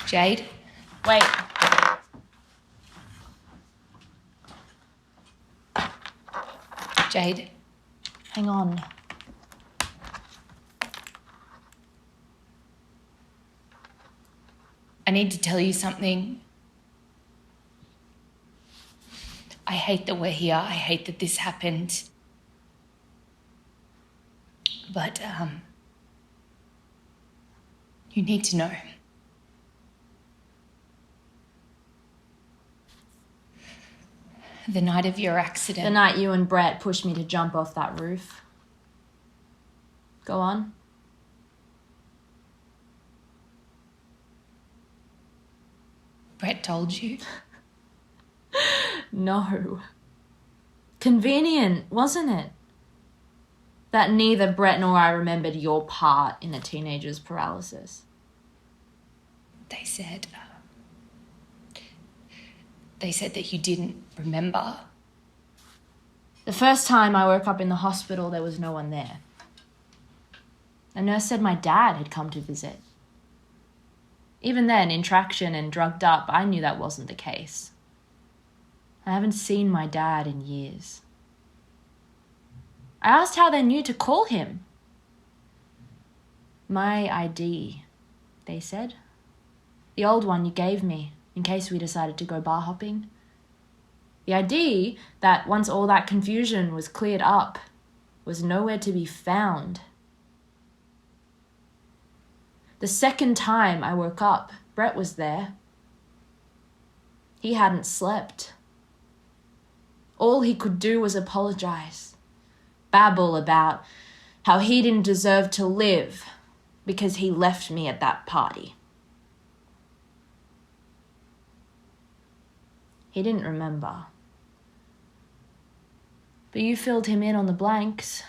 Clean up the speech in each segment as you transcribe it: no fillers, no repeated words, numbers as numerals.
Jade? Wait. Jade? Hang on. I need to tell you something. I hate that we're here. I hate that this happened. But, you need to know. The night of your accident. The night you and Brett pushed me to jump off that roof. Go on. Brett told you? No. Convenient, wasn't it? That neither Brett nor I remembered your part in a teenager's paralysis. They said that you didn't remember. The first time I woke up in the hospital, there was no one there. A nurse said my dad had come to visit. Even then, in traction and drugged up, I knew that wasn't the case. I haven't seen my dad in years. I asked how they knew to call him. My ID, they said. The old one you gave me, in case we decided to go bar hopping. The ID that, once all that confusion was cleared up, was nowhere to be found. The second time I woke up, Brett was there. He hadn't slept. All he could do was apologize, babble about how he didn't deserve to live because he left me at that party. He didn't remember. But you filled him in on the blanks,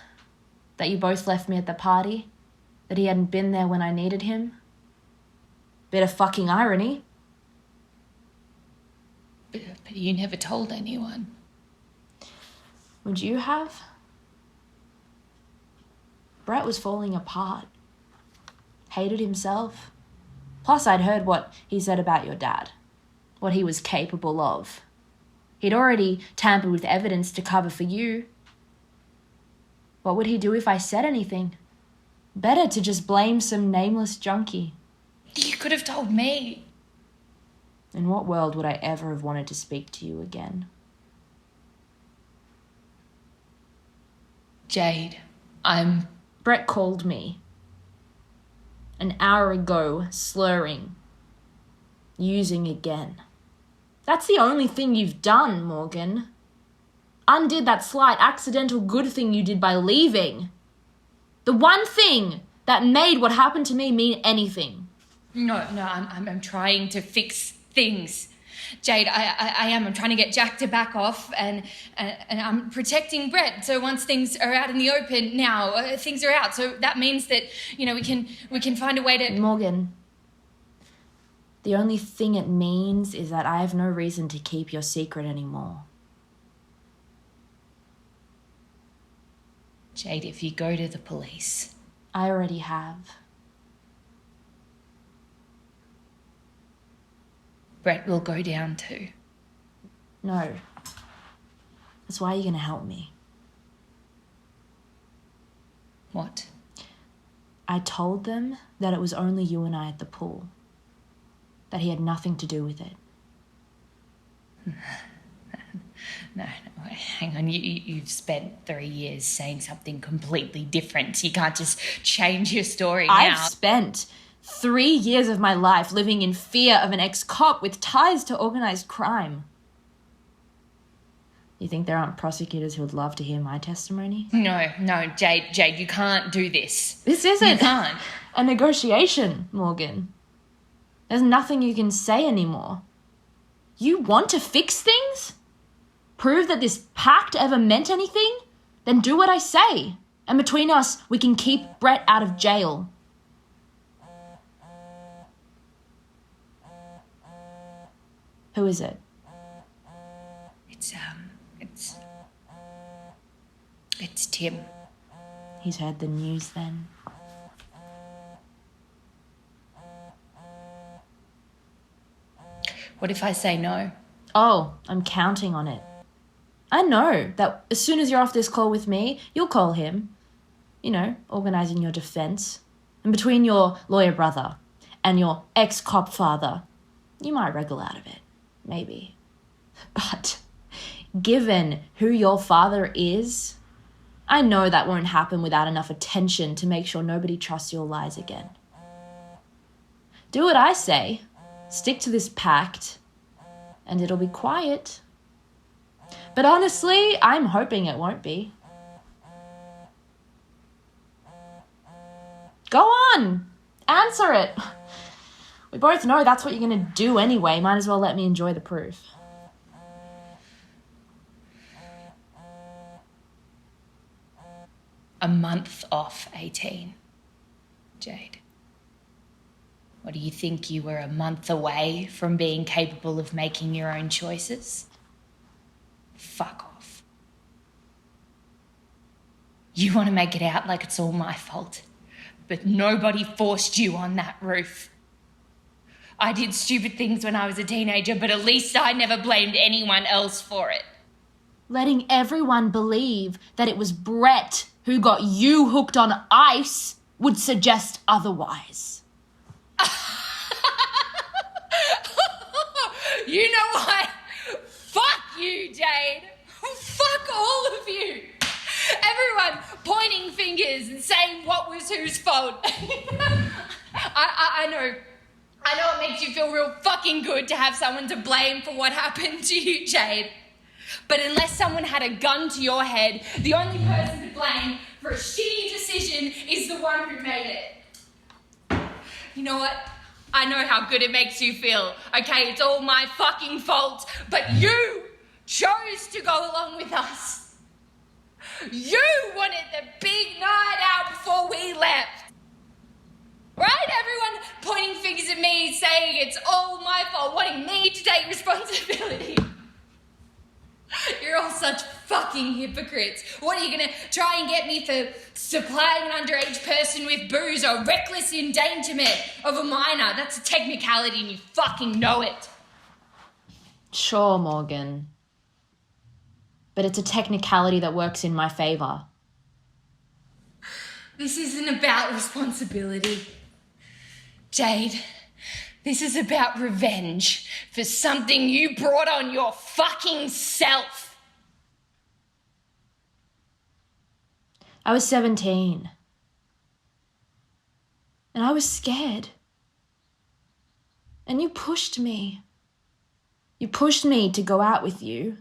that you both left me at the party, that he hadn't been there when I needed him. Bit of fucking irony. But you never told anyone. Would you have? Brett was falling apart. Hated himself. Plus, I'd heard what he said about your dad. What he was capable of. He'd already tampered with evidence to cover for you. What would he do if I said anything? Better to just blame some nameless junkie. You could have told me. In what world would I ever have wanted to speak to you again? Jade, Brett called me. An hour ago, slurring. Using again. That's the only thing you've done, Morgan. Undid that slight accidental good thing you did by leaving. The one thing that made what happened to me mean anything. No, I'm trying to fix things. Jade, I am. I'm trying to get Jack to back off and I'm protecting Brett. So once things are out in the open now, things are out. So that means that, we can find a way to... Morgan, the only thing it means is that I have no reason to keep your secret anymore. Jade, if you go to the police... I already have. Brett will go down too. No. That's why you're going to help me. What? I told them that it was only you and I at the pool. That he had nothing to do with it. No, hang on. You've spent 3 years saying something completely different. You can't just change your story now. I've spent 3 years of my life living in fear of an ex-cop with ties to organized crime. You think there aren't prosecutors who would love to hear my testimony? No, Jade, you can't do this. This isn't You can't. a negotiation, Morgan. There's nothing you can say anymore. You want to fix things? Prove that this pact ever meant anything? Then do what I say. And between us, we can keep Brett out of jail. Who is it? It's It's Tim. He's heard the news then. What if I say no? Oh, I'm counting on it. I know that as soon as you're off this call with me, you'll call him. You know, organising your defence. And between your lawyer brother and your ex-cop father, you might wriggle out of it. Maybe. But given who your father is, I know that won't happen without enough attention to make sure nobody trusts your lies again. Do what I say. Stick to this pact, and it'll be quiet. But honestly, I'm hoping it won't be. Go on! Answer it! We both know that's what you're going to do anyway. Might as well let me enjoy the proof. A month off 18. Jade. What do you think, you were a month away from being capable of making your own choices? Fuck off. You want to make it out like it's all my fault, but nobody forced you on that roof. I did stupid things when I was a teenager, but at least I never blamed anyone else for it. Letting everyone believe that it was Brett who got you hooked on ice would suggest otherwise. You know what? Fuck you, Jade. Fuck all of you. Everyone pointing fingers and saying what was whose fault. I know it makes you feel real fucking good to have someone to blame for what happened to you, Jade. But unless someone had a gun to your head, the only person to blame for a shitty decision is the one who made it. You know what? I know how good it makes you feel. Okay, it's all my fucking fault. But you chose to go along with us. You wanted the big night out before we left. Right? Everyone pointing fingers at me, saying it's all my fault, wanting me to take responsibility. You're all such fucking hypocrites. What, are you gonna try and get me for supplying an underage person with booze or reckless endangerment of a minor? That's a technicality and you fucking know it. Sure, Morgan. But it's a technicality that works in my favour. This isn't about responsibility, Jade. This is about revenge for something you brought on your fucking self. I was 17. And I was scared. And you pushed me. You pushed me to go out with you.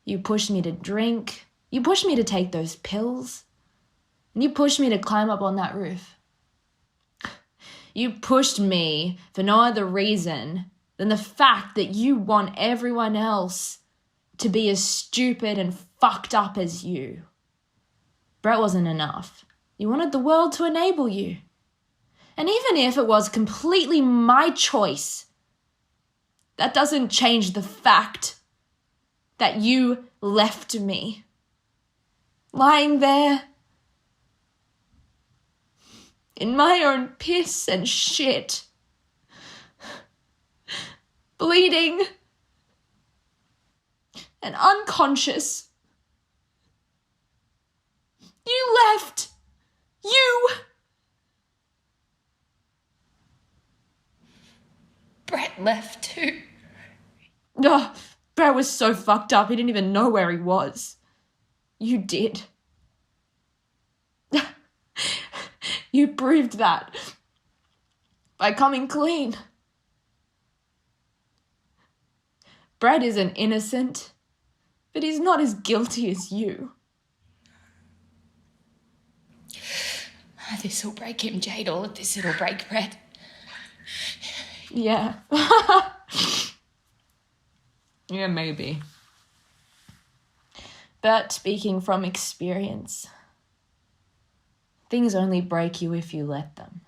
You pushed me to drink. You pushed me to take those pills. And you pushed me to climb up on that roof. You pushed me for no other reason than the fact that you want everyone else to be as stupid and fucked up as you. Brett wasn't enough. You wanted the world to enable you. And even if it was completely my choice, that doesn't change the fact that you left me lying there in my own piss and shit, bleeding and unconscious. You left. You. Brett left too. Oh, Brett was so fucked up he didn't even know where he was. You did. You proved that by coming clean. Brett isn't innocent, but he's not as guilty as you. This'll break him, Jade. All of this, it'll break Brett. Yeah. Yeah, maybe. But speaking from experience, things only break you if you let them.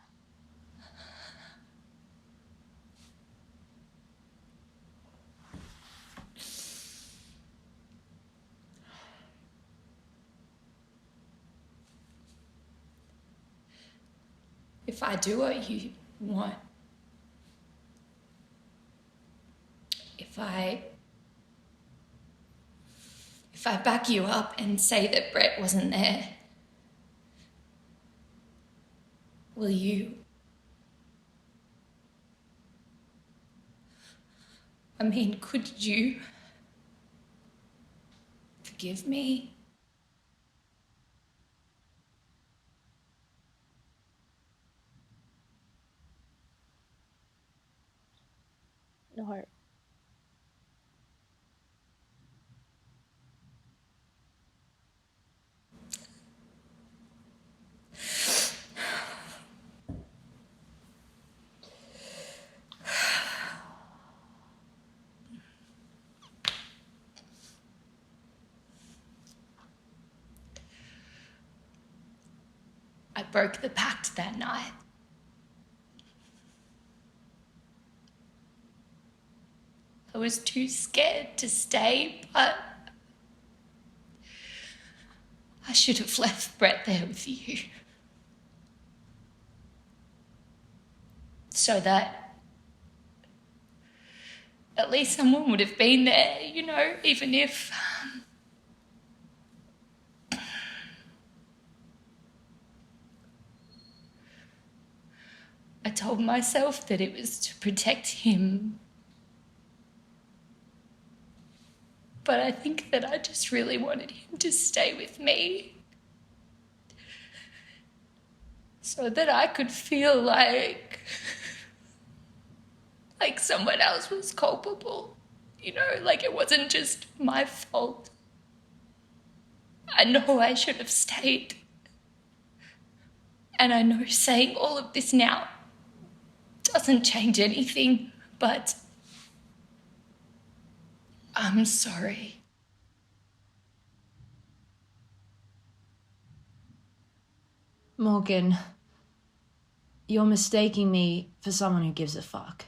if I do what you want, if I back you up and say that Brett wasn't there, will you? I mean, could you forgive me? No. I broke the pact that night. I was too scared to stay, but I should have left Brett there with you. So that at least someone would have been there, you know, even if... I told myself that it was to protect him. But I think that I just really wanted him to stay with me. So that I could feel like someone else was culpable. You know, like it wasn't just my fault. I know I should have stayed. And I know saying all of this now doesn't change anything, but I'm sorry. Morgan, you're mistaking me for someone who gives a fuck.